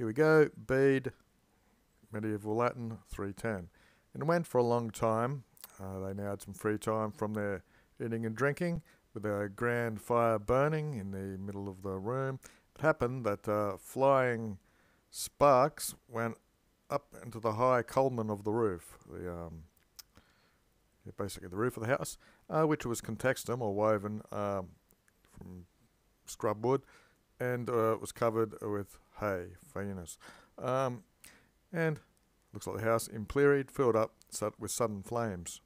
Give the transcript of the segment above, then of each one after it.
Here we go. Bede, medieval Latin, 310. And it went for a long time. They now had some free time from their eating and drinking, with a grand fire burning in the middle of the room. It happened that flying sparks went up into the high culmen of the roof, basically the roof of the house, which was contextum or woven from scrub wood, and was covered with hay, faenus. And looks like the house impleried, filled up with sudden flames,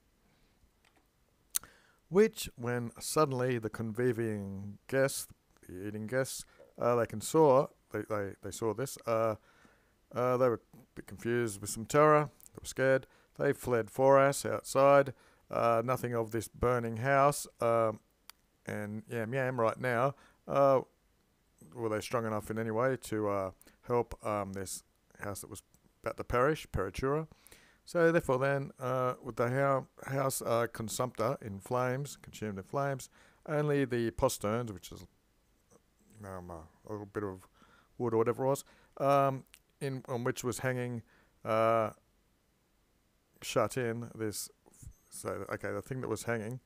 which, when suddenly the conviviing guests, the eating guests, they saw this. They were a bit confused with some terror. They were scared. They fled for us outside. Nothing of this burning house. And yam right now. Were they strong enough in any way to help this house that was about to perish, peritura? So therefore then, with the house consumpta in flames, consumed in flames, only the posterns, which is a little bit of wood or whatever it was, on which was hanging, shut in this. So the thing that was hanging,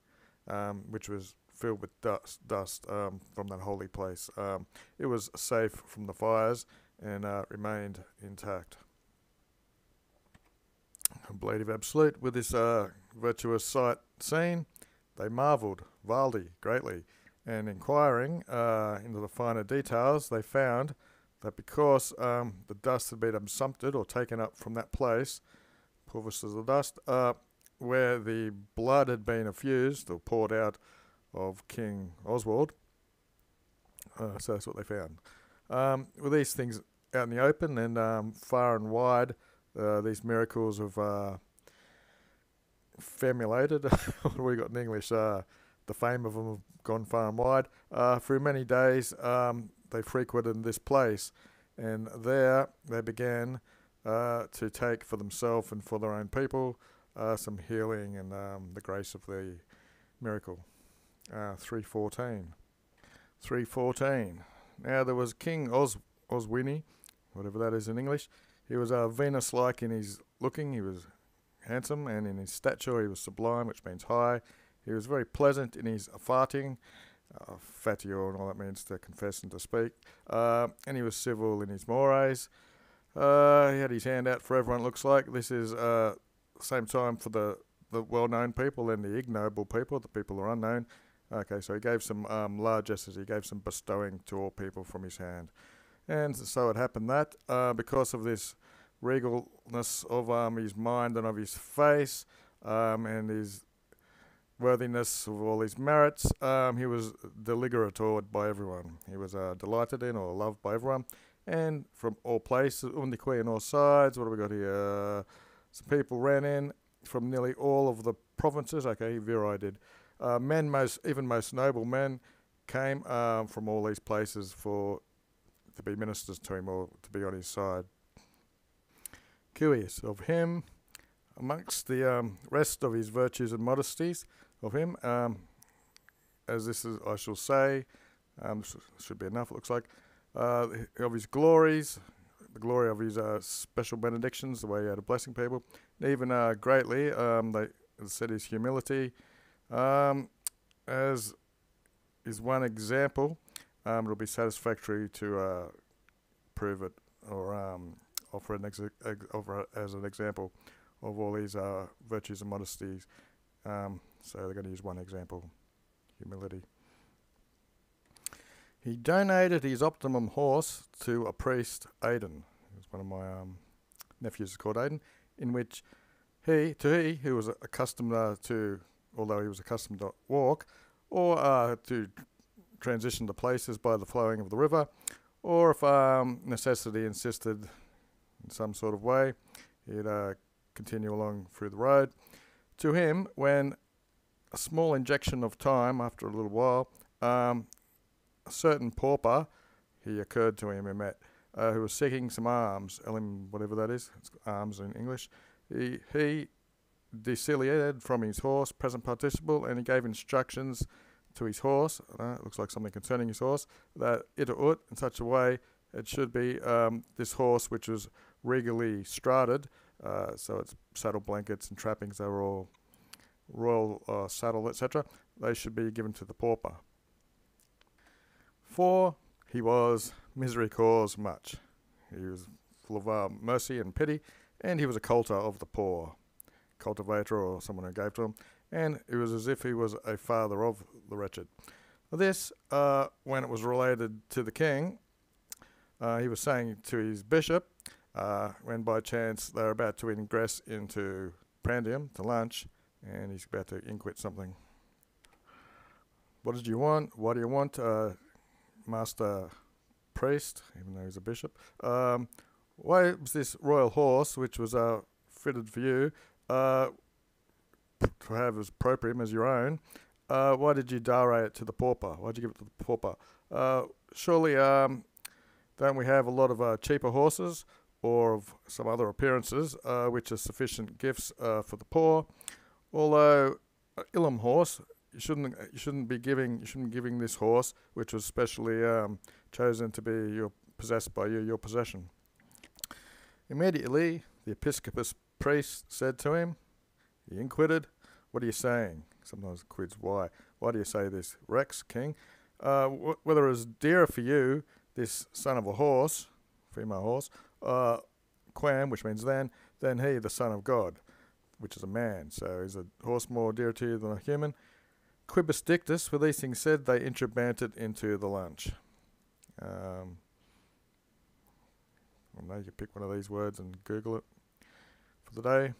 which was filled with dust from that holy place, it was safe from the fires and remained intact. Bede absolute, with this virtuous sight seen, they marvelled, Valdi, greatly, and inquiring into the finer details, they found that because the dust had been absumpted or taken up from that place, pulvis is the dust, where the blood had been effused or poured out of King Oswald. So that's what they found. With these things out in the open and far and wide, these miracles have formulated. What do we got in English? The fame of them have gone far and wide. Through many days, they frequented this place, and there they began to take for themselves and for their own people some healing and the grace of the miracle. 314. Now there was King Oswini, whatever that is in English. He was Venus-like in his looking. He was handsome, and in his stature he was sublime, which means high. He was very pleasant in his farting, fatio, and all that means to confess and to speak. And he was civil in his mores. He had his hand out for everyone, it looks like. This is same time for the well-known people and the ignoble people, the people who are unknown. Okay, so he gave some largesses. He gave some bestowing to all people from his hand. And so it happened that because of this regalness of his mind and of his face and his worthiness of all his merits, he was deligerated by everyone. He was delighted in or loved by everyone. And from all places, Undiqui on all sides, what have we got here? Some people ran in from nearly all of the provinces. Okay, Virai did. Even most noble men came from all these places to be ministers to him or to be on his side. Curious of him, amongst the rest of his virtues and modesties of him, as this is, I shall say, should be enough, it looks like, of his glories, the glory of his special benedictions, the way he had of blessing people, and even greatly, they said his humility, as is one example. It'll be satisfactory to prove it or offer as an example of all these virtues and modesties. So they're going to use one example, humility. He donated his optimum horse to a priest, Aidan. One of my nephews is called Aidan, in which he who was accustomed although he was accustomed to walk, or to transition to places by the flowing of the river, or if necessity insisted in some sort of way, he'd continue along through the road. To him, when a small injection of time, after a little while, a certain pauper, he occurred to him and met, who was seeking some alms, whatever that is, it's alms in English. He deciliated from his horse, present participle, and he gave instructions to his horse, it looks like something concerning his horse, that it ut in such a way it should be this horse which was regally strated, so its saddle blankets and trappings, they were all royal saddle, etc. They should be given to the pauper. 4. He was misericors much. He was full of mercy and pity, and he was a culter of the poor, cultivator or someone who gave to him, and it was as if he was a father of the wretched. This, when it was related to the king, he was saying to his bishop, when by chance they're about to ingress into prandium, to lunch, and he's about to inquit something. What did you want? What do you want, master priest, even though he's a bishop? Why was this royal horse, which was fitted for you, to have as proprium as your own, why did you dare it to the pauper? Why did you give it to the pauper? Surely, don't we have a lot of cheaper horses or of some other appearances, which are sufficient gifts for the poor? Although Ilum horse, you shouldn't be giving this horse, which was specially chosen to be possessed by you, your possession. Immediately, the episcopus priest said to him, he inquired, "What are you saying?" Sometimes quids, why? Why do you say this, Rex, king? Whether it was dearer for you, this son of a horse, female horse, quam, which means than he, the son of God, which is a man. So is a horse more dear to you than a human? Quibus dictus, for these things said, they introbanted into the lunch. Well, now you can pick one of these words and Google it for the day.